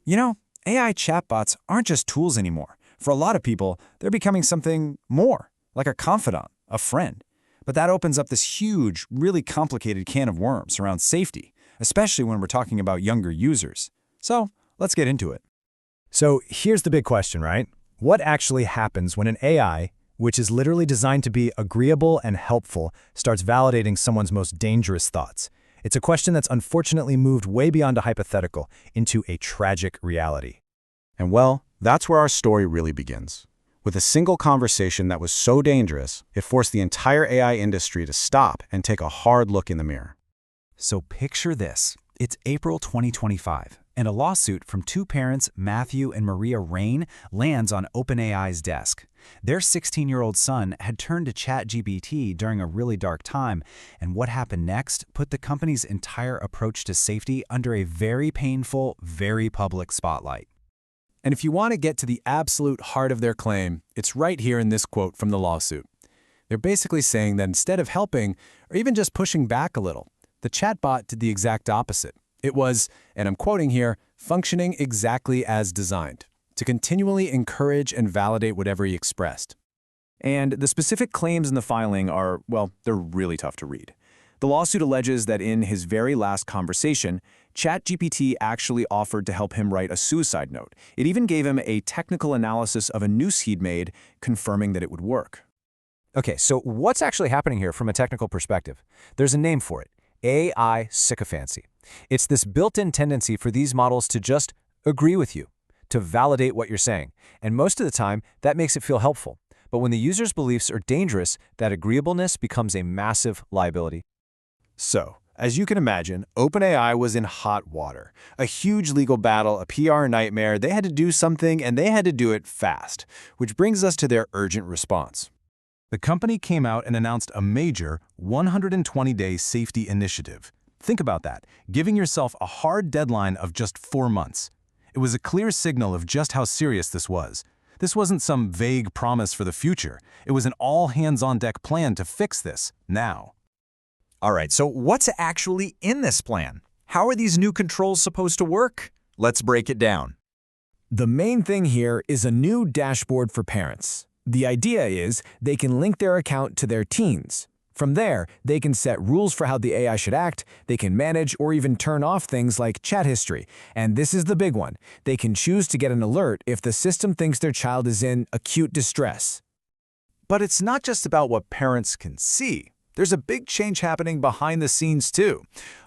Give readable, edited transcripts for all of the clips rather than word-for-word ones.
You know, AI chatbots aren't just tools anymore. For a lot of people, they're becoming something more, like a confidant, a friend. But that opens up this huge, really complicated can of worms around safety, especially when we're talking about younger users. So, let's get into it. So here's the big question, right? What actually happens when an AI, which is literally designed to be agreeable and helpful, starts validating someone's most dangerous thoughts? It's a question that's unfortunately moved way beyond a hypothetical into a tragic reality. And well, that's where our story really begins. With a single conversation that was so dangerous, it forced the entire AI industry to stop and take a hard look in the mirror. So picture this. It's April 2025, and a lawsuit from two parents, Matthew and Maria Raine, lands on OpenAI's desk. Their 16-year-old son had turned to ChatGPT during a really dark time, and what happened next put the company's entire approach to safety under a very painful, very public spotlight. And if you want to get to the absolute heart of their claim, it's right here in this quote from the lawsuit. They're basically saying that instead of helping, or even just pushing back a little, the chatbot did the exact opposite. It was, and I'm quoting here, functioning exactly as designed, to continually encourage and validate whatever he expressed. And the specific claims in the filing are, well, they're really tough to read. The lawsuit alleges that in his very last conversation, ChatGPT actually offered to help him write a suicide note. It even gave him a technical analysis of a noose he'd made, confirming that it would work. Okay, so what's actually happening here from a technical perspective? There's a name for it: AI sycophancy. It's this built-in tendency for these models to just agree with you, to validate what you're saying. And most of the time, that makes it feel helpful. But when the user's beliefs are dangerous, that agreeableness becomes a massive liability. So, as you can imagine, OpenAI was in hot water. A huge legal battle, a PR nightmare. They had to do something, and they had to do it fast. Which brings us to their urgent response. The company came out and announced a major 120-day safety initiative. Think about that, giving yourself a hard deadline of just 4 months. It was a clear signal of just how serious this was. This wasn't some vague promise for the future. It was an all-hands-on-deck plan to fix this, now. All right, so what's actually in this plan? How are these new controls supposed to work? Let's break it down. The main thing here is a new dashboard for parents. The idea is they can link their account to their teens. From there, they can set rules for how the AI should act, they can manage or even turn off things like chat history. And this is the big one. They can choose to get an alert if the system thinks their child is in acute distress. But it's not just about what parents can see. There's a big change happening behind the scenes too.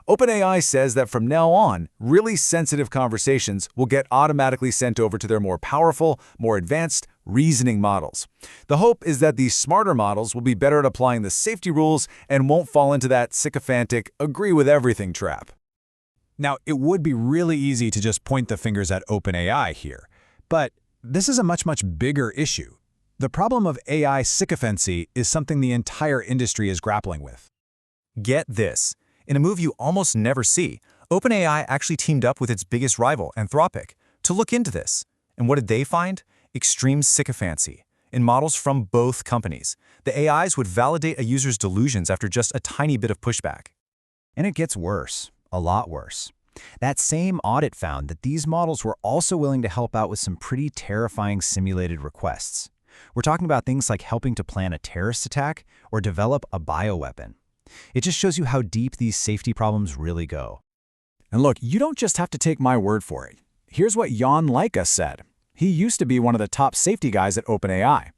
OpenAI says that from now on, really sensitive conversations will get automatically sent over to their more powerful, more advanced reasoning models. The hope is that these smarter models will be better at applying the safety rules and won't fall into that sycophantic, agree-with-everything trap. Now, it would be really easy to just point the fingers at OpenAI here, but this is a much bigger issue. The problem of AI sycophancy is something the entire industry is grappling with. Get this. In a move you almost never see, OpenAI actually teamed up with its biggest rival, Anthropic, to look into this. And what did they find? Extreme sycophancy. In models from both companies, the AIs would validate a user's delusions after just a tiny bit of pushback. And it gets worse, a lot worse. That same audit found that these models were also willing to help out with some pretty terrifying simulated requests. We're talking about things like helping to plan a terrorist attack or develop a bioweapon. It just shows you how deep these safety problems really go. And look, you don't just have to take my word for it. Here's what Jan Leica said. He used to be one of the top safety guys at OpenAI.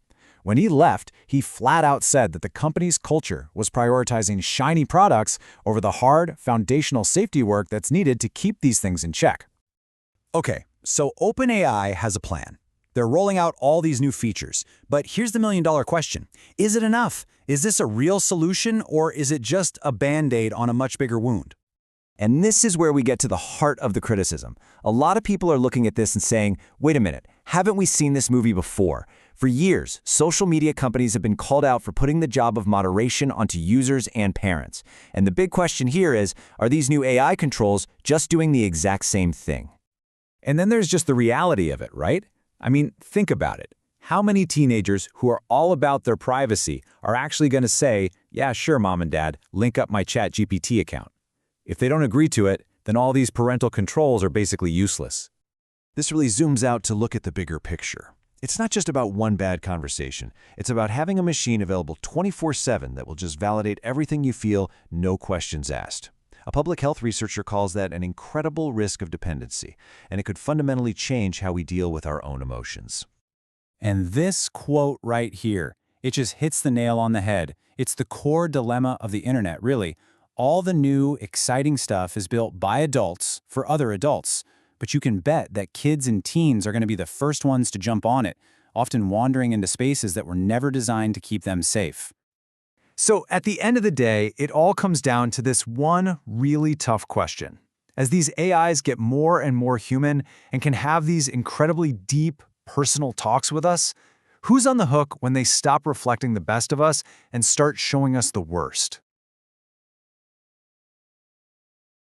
When he left, he flat out said that the company's culture was prioritizing shiny products over the hard, foundational safety work that's needed to keep these things in check. Okay, so OpenAI has a plan. They're rolling out all these new features. But here's the million-dollar question. Is it enough? Is this a real solution, or is it just a Band-Aid on a much bigger wound? And this is where we get to the heart of the criticism. A lot of people are looking at this and saying, wait a minute, haven't we seen this movie before? For years, social media companies have been called out for putting the job of moderation onto users and parents. And the big question here is, are these new AI controls just doing the exact same thing? And then there's just the reality of it, right? I mean, think about it. How many teenagers who are all about their privacy are actually going to say, yeah, sure, mom and dad, link up my ChatGPT account? If they don't agree to it, then all these parental controls are basically useless. This really zooms out to look at the bigger picture. It's not just about one bad conversation. It's about having a machine available 24/7 that will just validate everything you feel, no questions asked. A public health researcher calls that an incredible risk of dependency, and it could fundamentally change how we deal with our own emotions. And this quote right here, it just hits the nail on the head. It's the core dilemma of the internet, really. All the new, exciting stuff is built by adults for other adults. But you can bet that kids and teens are going to be the first ones to jump on it, often wandering into spaces that were never designed to keep them safe. So at the end of the day, it all comes down to this one really tough question. As these AIs get more and more human and can have these incredibly deep, personal talks with us, who's on the hook when they stop reflecting the best of us and start showing us the worst?